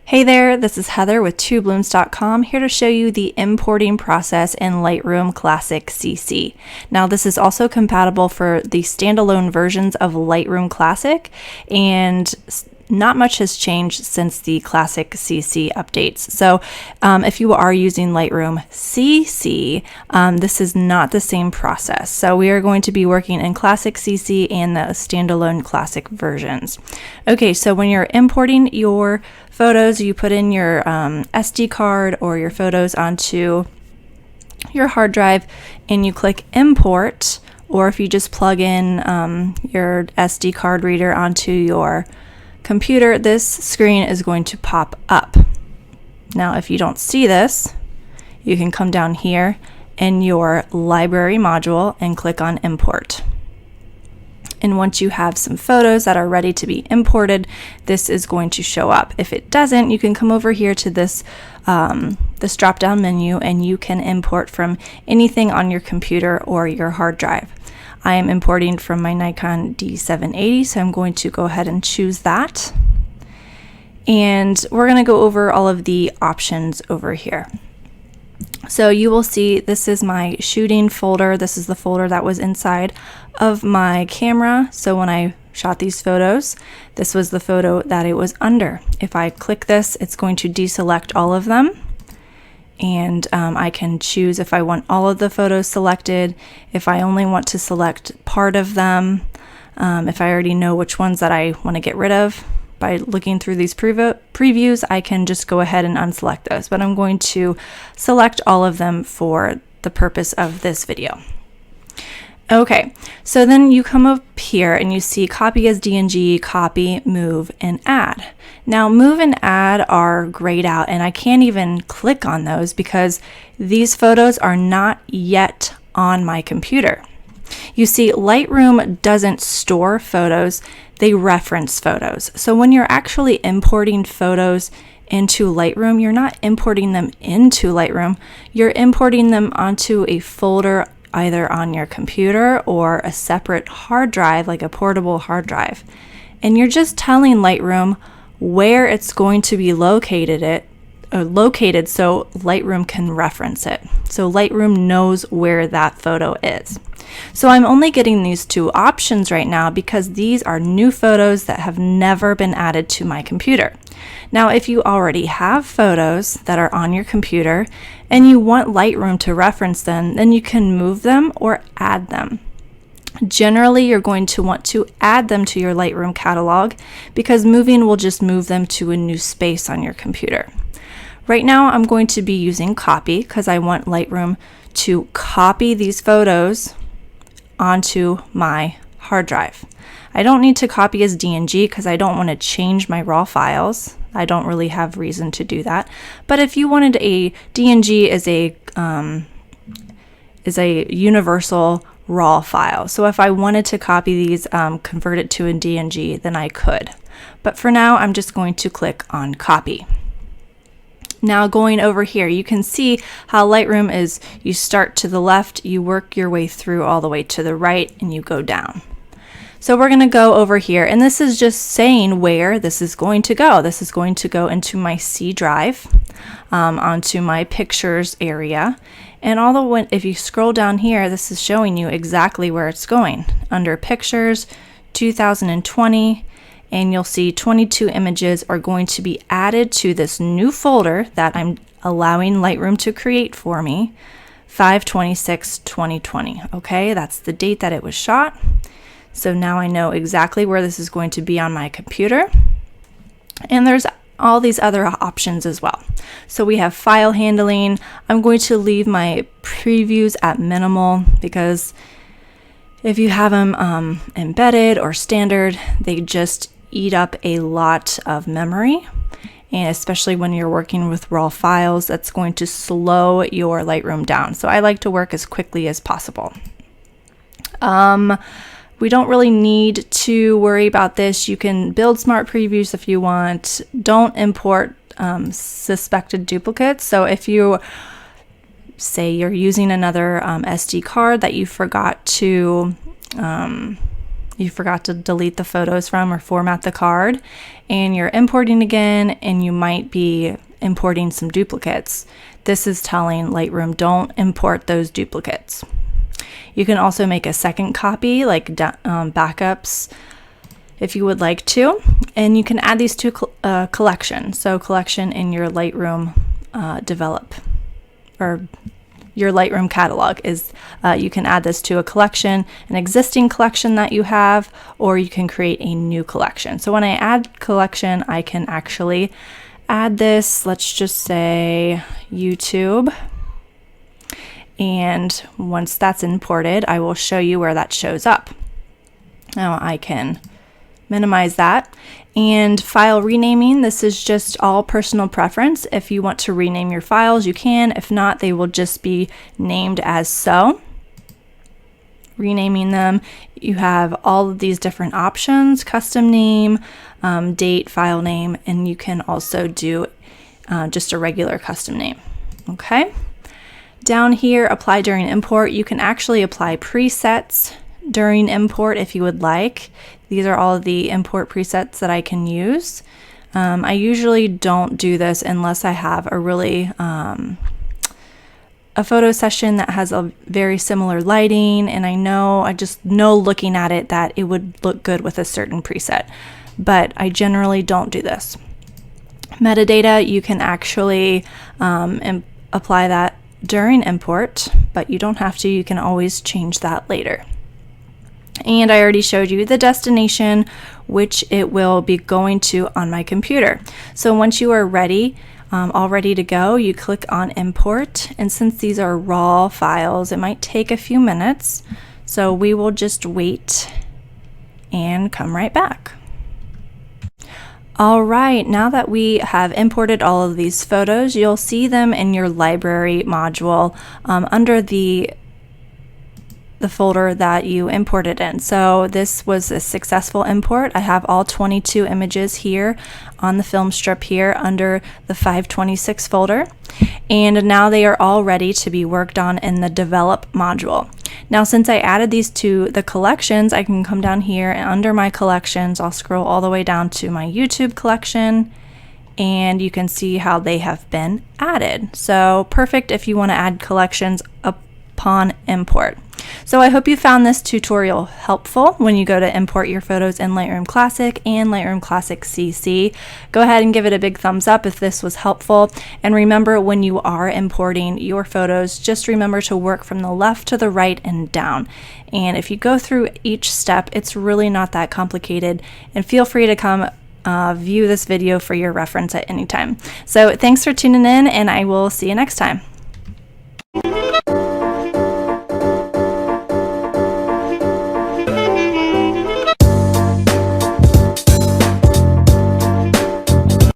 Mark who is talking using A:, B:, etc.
A: Hey there, this is Heather with TwoBlooms.com, here to show you the importing process in Lightroom Classic CC. Now this is also compatible for the standalone versions of Lightroom Classic, and not much has changed since the Classic CC updates. So if you are using Lightroom CC, this is not the same process. So we are going to be working in Classic CC and the standalone Classic versions. Okay, so when you're importing your photos, you put in your SD card or your photos onto your hard drive and you click import, or if you just plug in your SD card reader onto your computer, this screen is going to pop up. Now if you don't see this, you can come down here in your library module and click on import. And once you have some photos that are ready to be imported, this is going to show up. If it doesn't, you can come over here to this this drop down menu and you can import from anything on your computer or your hard drive. I am importing from my Nikon D780, so I'm going to go ahead and choose that. And we're going to go over all of the options over here. So you will see this is my shooting folder. This is the folder that was inside of my camera. So when I shot these photos, this was the photo that it was under. If I click this, it's going to deselect all of them. And I can choose if I want all of the photos selected, if I only want to select part of them, if I already know which ones that I want to get rid of. By looking through these previews, I can just go ahead and unselect those, but I'm going to select all of them for the purpose of this video. Okay, so then you come up here and you see copy as DNG, copy, move, and add. Now move and add are grayed out and I can't even click on those because these photos are not yet on my computer. You see, Lightroom doesn't store photos, they reference photos. So when you're actually importing photos into Lightroom, you're not importing them into Lightroom, you're importing them onto a folder either on your computer or a separate hard drive, like a portable hard drive. And you're just telling Lightroom where it's going to be located so Lightroom can reference it. So Lightroom knows where that photo is. So I'm only getting these two options right now because these are new photos that have never been added to my computer. Now, if you already have photos that are on your computer and you want Lightroom to reference them, then you can move them or add them. Generally, you're going to want to add them to your Lightroom catalog because moving will just move them to a new space on your computer. Right now, I'm going to be using copy because I want Lightroom to copy these photos onto my hard drive. I don't need to copy as DNG because I don't want to change my raw files. I don't really have reason to do that. But if you wanted a DNG is a universal raw file. So if I wanted to copy these, convert it to a DNG, then I could. But for now, I'm just going to click on copy. Now going over here, you can see how Lightroom is, you start to the left, you work your way through all the way to the right, and you go down. So we're going to go over here, and this is just saying where this is going to go. This is going to go into my C drive, onto my pictures area. And all the way, if you scroll down here, this is showing you exactly where it's going. Under pictures, 2020, and you'll see 22 images are going to be added to this new folder that I'm allowing Lightroom to create for me, 5/26/2020. Okay, that's the date that it was shot. So now I know exactly where this is going to be on my computer. And there's all these other options as well. So we have file handling. I'm going to leave my previews at minimal because if you have them embedded or standard, they just eat up a lot of memory. And especially when you're working with raw files, that's going to slow your Lightroom down. So I like to work as quickly as possible. We don't really need to worry about this. You can build smart previews if you want. Don't import suspected duplicates. So if you say you're using another SD card that you forgot to you forgot to delete the photos from or format the card, and you're importing again, and you might be importing some duplicates. This is telling Lightroom, don't import those duplicates. You can also make a second copy, like backups, if you would like to, and you can add these to collection. So collection in your Lightroom develop, or your Lightroom catalog is, you can add this to a collection, an existing collection that you have, or you can create a new collection. So when I add collection, I can actually add this, let's just say YouTube. And once that's imported, I will show you where that shows up. Now I can minimize that. And file renaming, this is just all personal preference. If you want to rename your files, you can. If not, they will just be named as so. Renaming them, you have all of these different options: custom name, date, file name, and you can also do just a regular custom name. Okay. Down here, apply during import, you can actually apply presets during import if you would like. These are all of the import presets that I can use. I usually don't do this unless I have a really a photo session that has a very similar lighting, and I just know looking at it that it would look good with a certain preset, but I generally don't do this. Metadata, you can actually apply that during import, but you don't have to. You can always change that later. And I already showed you the destination, which it will be going to on my computer. So once you are ready, all ready to go, you click on import. And since these are raw files, it might take a few minutes. So we will just wait and come right back. All right, now that we have imported all of these photos, you'll see them in your library module under the folder that you imported in. So this was a successful import. I have all 22 images here on the film strip here under the 526 folder. And now they are all ready to be worked on in the develop module. Now, since I added these to the collections, I can come down here and under my collections, I'll scroll all the way down to my YouTube collection, and you can see how they have been added. So perfect if you want to add collections upon import. So I hope you found this tutorial helpful when you go to import your photos in Lightroom Classic and Lightroom Classic CC. Go ahead and give it a big thumbs up if this was helpful. And remember, when you are importing your photos, just remember to work from the left to the right and down. And if you go through each step, it's really not that complicated. And feel free to come view this video for your reference at any time. So thanks for tuning in, and I will see you next time.